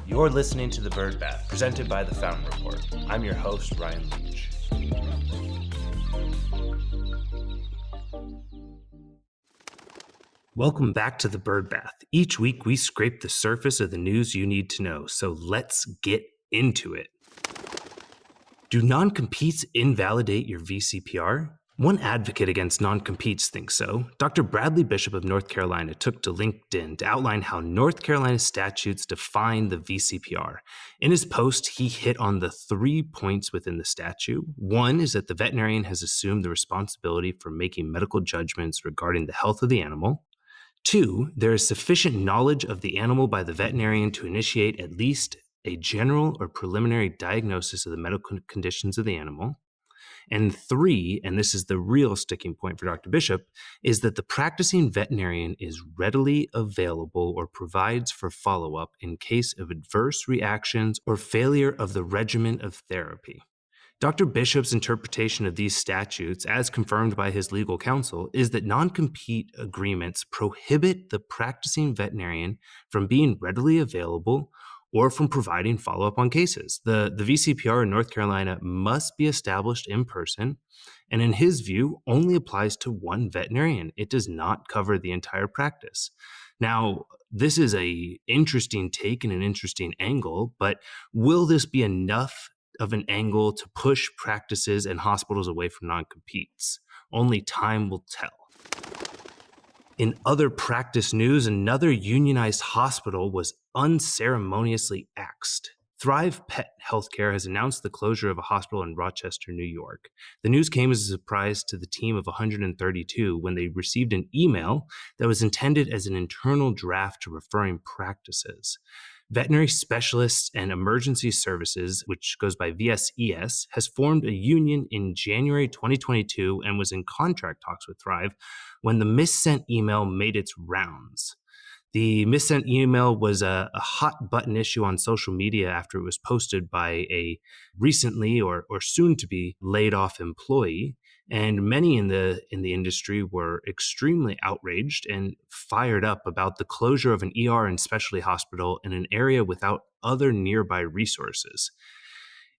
You're listening to The Bird Bath, presented by The Fountain Report. I'm your host, Ryan Leach. Welcome back to The Bird Bath. Each week we scrape the surface of the news you need to know, so let's get into it. Do non-competes invalidate your VCPR? One advocate against non-competes thinks so. Dr. Bradley Bishop of North Carolina took to LinkedIn to outline how North Carolina statutes define the VCPR. In his post, he hit on the 3 points within the statute. One is that the veterinarian has assumed the responsibility for making medical judgments regarding the health of the animal. 2, there is sufficient knowledge of the animal by the veterinarian to initiate at least a general or preliminary diagnosis of the medical conditions of the animal. And 3, and this is the real sticking point for Dr. Bishop, is that the practicing veterinarian is readily available or provides for follow-up in case of adverse reactions or failure of the regimen of therapy. Dr. Bishop's interpretation of these statutes, as confirmed by his legal counsel, is that non-compete agreements prohibit the practicing veterinarian from being readily available or from providing follow-up on cases. The VCPR in North Carolina must be established in person, and in his view, only applies to one veterinarian. It does not cover the entire practice. Now, this is an interesting take and an interesting angle, but will this be enough of an angle to push practices and hospitals away from non-competes? Only time will tell. In other practice news, another unionized hospital was unceremoniously axed. Thrive Pet Healthcare has announced the closure of a hospital in Rochester, New York. The news came as a surprise to the team of 132 when they received an email that was intended as an internal draft to referring practices. Veterinary Specialists and Emergency Services, which goes by VSES, has formed a union in January 2022 and was in contract talks with Thrive when the missent email made its rounds. The missent email was a hot button issue on social media after it was posted by a recently or soon to be laid off employee. And many in the industry were extremely outraged and fired up about the closure of an ER and specialty hospital in an area without other nearby resources.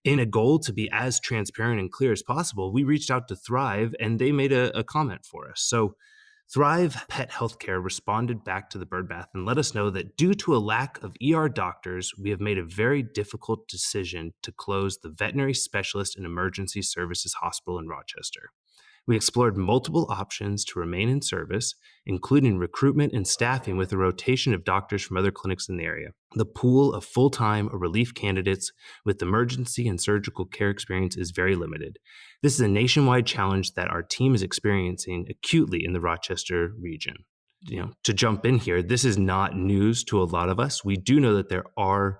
In a goal to be as transparent and clear as possible, we reached out to Thrive and they made a comment for us. So Thrive Pet Healthcare responded back to the Bird Bath and let us know that due to a lack of ER doctors, we have made a very difficult decision to close the Veterinary Specialist and Emergency Services Hospital in Rochester. We explored multiple options to remain in service, including recruitment and staffing with a rotation of doctors from other clinics in the area. The pool of full-time or relief candidates with emergency and surgical care experience is very limited. This is a nationwide challenge that our team is experiencing acutely in the Rochester region. To jump in here, this is not news to a lot of us. We do know that there are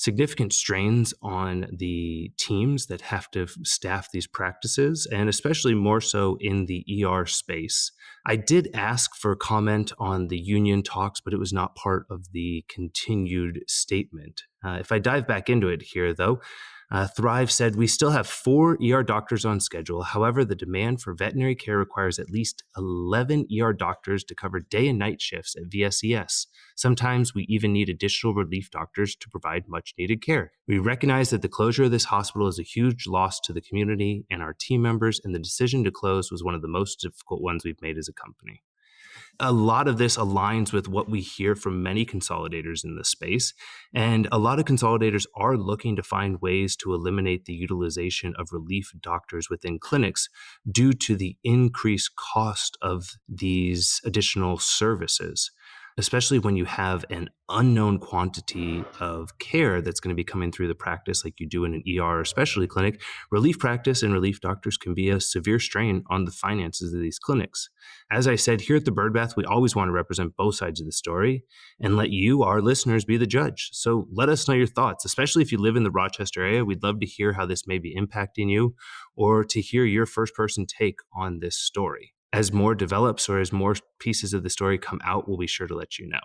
significant strains on the teams that have to staff these practices, and especially more so in the ER space. I did ask for a comment on the union talks, but it was not part of the continued statement. If I dive back into it here, though, Thrive said, we still have 4 ER doctors on schedule. However, the demand for veterinary care requires at least 11 ER doctors to cover day and night shifts at VSES. Sometimes we even need additional relief doctors to provide much needed care. We recognize that the closure of this hospital is a huge loss to the community and our team members, and the decision to close was one of the most difficult ones we've made as a company. A lot of this aligns with what we hear from many consolidators in this space, and a lot of consolidators are looking to find ways to eliminate the utilization of relief doctors within clinics due to the increased cost of these additional services, especially when you have an unknown quantity of care that's going to be coming through the practice like you do in an ER or specialty clinic. Relief practice and relief doctors can be a severe strain on the finances of these clinics. As I said, here at the Bird Bath, we always want to represent both sides of the story and let you, our listeners, be the judge. So let us know your thoughts, especially if you live in the Rochester area. We'd love to hear how this may be impacting you or to hear your first-person take on this story. As more develops or as more pieces of the story come out, we'll be sure to let you know.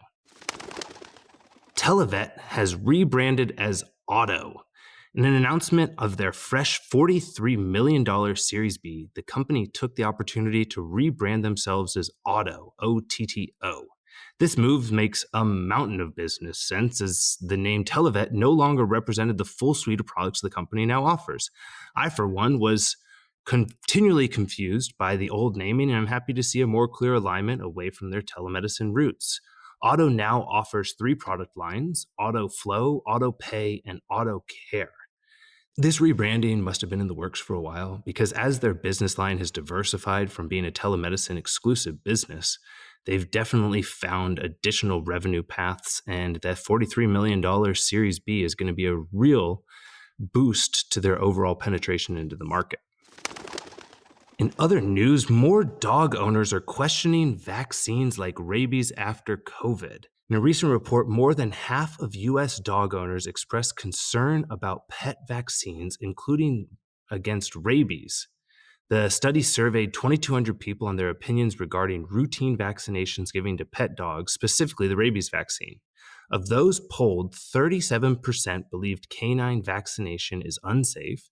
Televet has rebranded as Otto. In an announcement of their fresh $43 million Series B, the company took the opportunity to rebrand themselves as Otto, O-T-T-O. This move makes a mountain of business sense, as the name Televet no longer represented the full suite of products the company now offers. I, for one, was continually confused by the old naming, and I'm happy to see a more clear alignment away from their telemedicine roots. Otto now offers 3 product lines: Auto Flow, Auto Pay, and Auto Care. This rebranding must have been in the works for a while, because as their business line has diversified from being a telemedicine exclusive business, they've definitely found additional revenue paths, and that $43 million Series B is going to be a real boost to their overall penetration into the market. In other news, more dog owners are questioning vaccines like rabies after COVID. In a recent report, more than half of U.S. dog owners expressed concern about pet vaccines, including against rabies. The study surveyed 2,200 people on their opinions regarding routine vaccinations given to pet dogs, specifically the rabies vaccine. Of those polled, 37% believed canine vaccination is unsafe,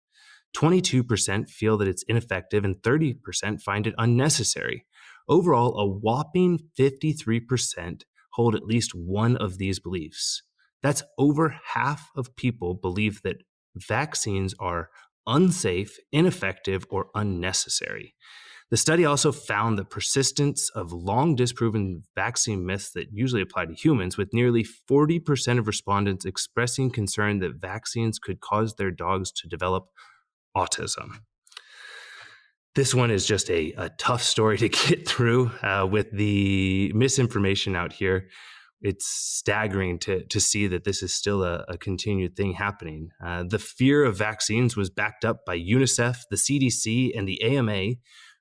22% feel that it's ineffective, and 30% find it unnecessary. Overall, a whopping 53% hold at least one of these beliefs. That's over half of people believe that vaccines are unsafe, ineffective, or unnecessary. The study also found the persistence of long disproven vaccine myths that usually apply to humans, with nearly 40% of respondents expressing concern that vaccines could cause their dogs to develop autism. This one is just a tough story to get through with the misinformation out here. It's staggering to see that this is still a continued thing happening. The fear of vaccines was backed up by UNICEF, the CDC, and the AMA,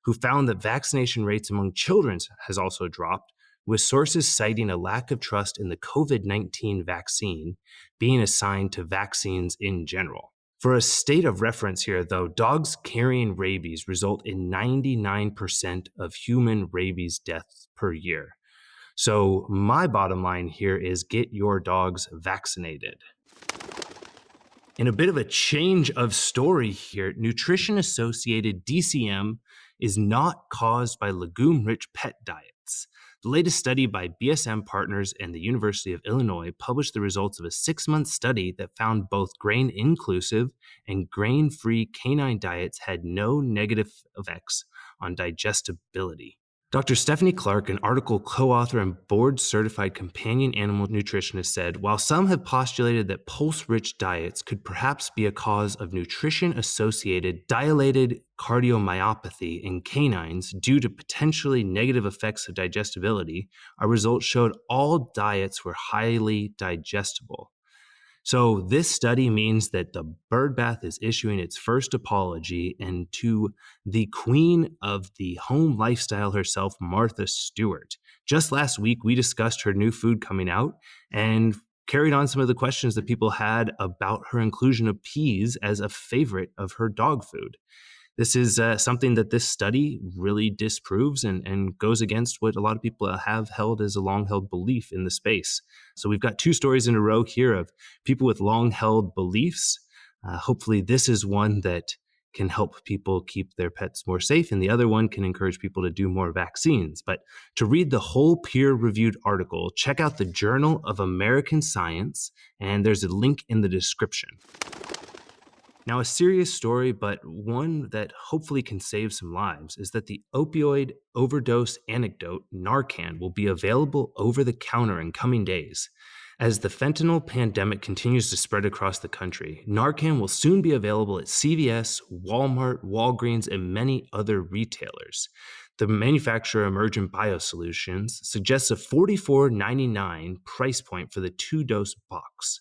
who found that vaccination rates among children has also dropped, with sources citing a lack of trust in the COVID-19 vaccine being assigned to vaccines in general. For a state of reference here, though, dogs carrying rabies result in 99% of human rabies deaths per year. So my bottom line here is get your dogs vaccinated. In a bit of a change of story here, nutrition-associated DCM is not caused by legume-rich pet diets. The latest study by BSM Partners and the University of Illinois published the results of a 6-month study that found both grain-inclusive and grain-free canine diets had no negative effects on digestibility. Dr. Stephanie Clark, an article co-author and board-certified companion animal nutritionist, said, while some have postulated that pulse-rich diets could perhaps be a cause of nutrition-associated dilated cardiomyopathy in canines due to potentially negative effects of digestibility, our results showed all diets were highly digestible. So this study means that the bird bath is issuing its first apology, and to the queen of the home lifestyle herself, Martha Stewart. Just last week, we discussed her new food coming out and carried on some of the questions that people had about her inclusion of peas as a favorite of her dog food. This is something that this study really disproves and goes against what a lot of people have held as a long-held belief in the space. So we've got 2 stories in a row here of people with long-held beliefs. Hopefully this is one that can help people keep their pets more safe, and the other one can encourage people to do more vaccines. But to read the whole peer-reviewed article, check out the Journal of American Science, and there's a link in the description. Now, a serious story, but one that hopefully can save some lives, is that the opioid overdose antidote, Narcan, will be available over the counter in coming days. As the fentanyl pandemic continues to spread across the country, Narcan will soon be available at CVS, Walmart, Walgreens, and many other retailers. The manufacturer Emergent Biosolutions suggests a $44.99 price point for the 2-dose box.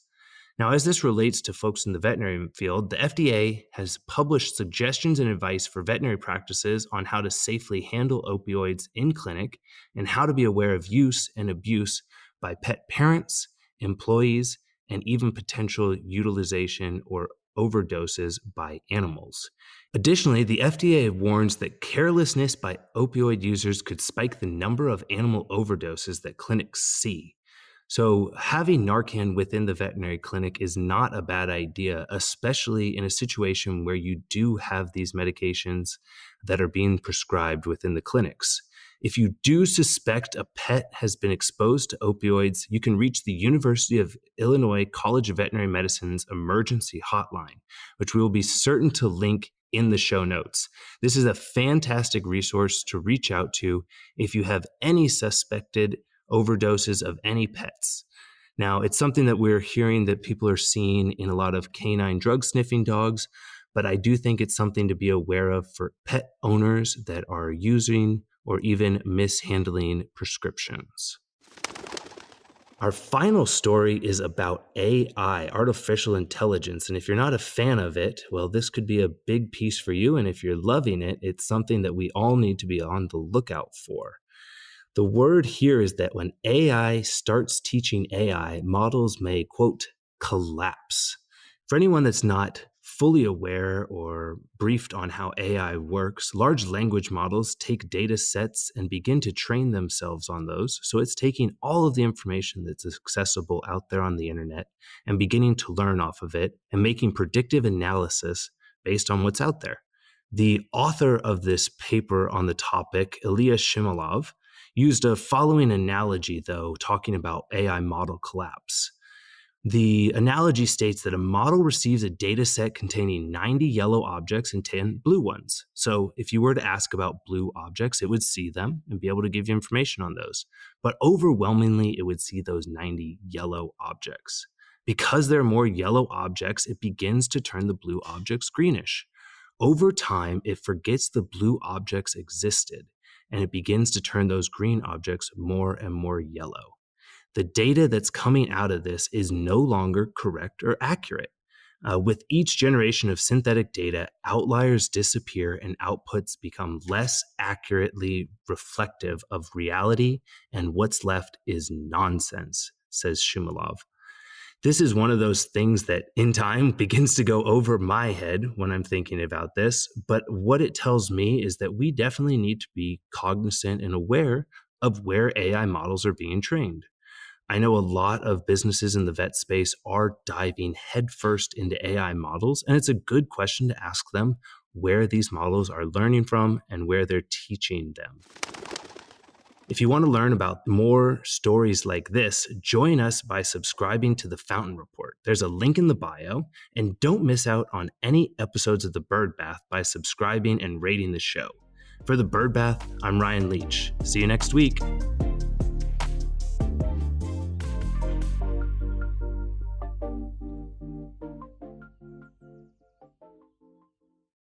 Now, as this relates to folks in the veterinary field, the FDA has published suggestions and advice for veterinary practices on how to safely handle opioids in clinic and how to be aware of use and abuse by pet parents, employees, and even potential utilization or overdoses by animals. Additionally, the FDA warns that carelessness by opioid users could spike the number of animal overdoses that clinics see. So having Narcan within the veterinary clinic is not a bad idea, especially in a situation where you do have these medications that are being prescribed within the clinics. If you do suspect a pet has been exposed to opioids, you can reach the University of Illinois College of Veterinary Medicine's emergency hotline, which we will be certain to link in the show notes. This is a fantastic resource to reach out to if you have any suspected overdoses of any pets. Now, it's something that we're hearing that people are seeing in a lot of canine drug sniffing dogs, but I do think it's something to be aware of for pet owners that are using or even mishandling prescriptions. Our final story is about AI, artificial intelligence. And if you're not a fan of it, well, this could be a big piece for you. And if you're loving it, it's something that we all need to be on the lookout for. The word here is that when AI starts teaching AI, models may, quote, collapse. For anyone that's not fully aware or briefed on how AI works, large language models take data sets and begin to train themselves on those. So it's taking all of the information that's accessible out there on the internet and beginning to learn off of it and making predictive analysis based on what's out there. The author of this paper on the topic, Ilya Shimolov, used a following analogy, though, talking about AI model collapse. The analogy states that a model receives a data set containing 90 yellow objects and 10 blue ones. So if you were to ask about blue objects, it would see them and be able to give you information on those. But overwhelmingly, it would see those 90 yellow objects. Because there are more yellow objects, it begins to turn the blue objects greenish. Over time, it forgets the blue objects existed, and it begins to turn those green objects more and more yellow. The data that's coming out of this is no longer correct or accurate. With each generation of synthetic data, outliers disappear and outputs become less accurately reflective of reality, and what's left is nonsense, says Shumilov. This is one of those things that in time begins to go over my head when I'm thinking about this, but what it tells me is that we definitely need to be cognizant and aware of where AI models are being trained. I know a lot of businesses in the vet space are diving headfirst into AI models, and it's a good question to ask them where these models are learning from and where they're teaching them. If you want to learn about more stories like this, join us by subscribing to the Fountain Report. There's a link in the bio, and don't miss out on any episodes of The Bird Bath by subscribing and rating the show. For The Bird Bath, I'm Ryan Leach. See you next week.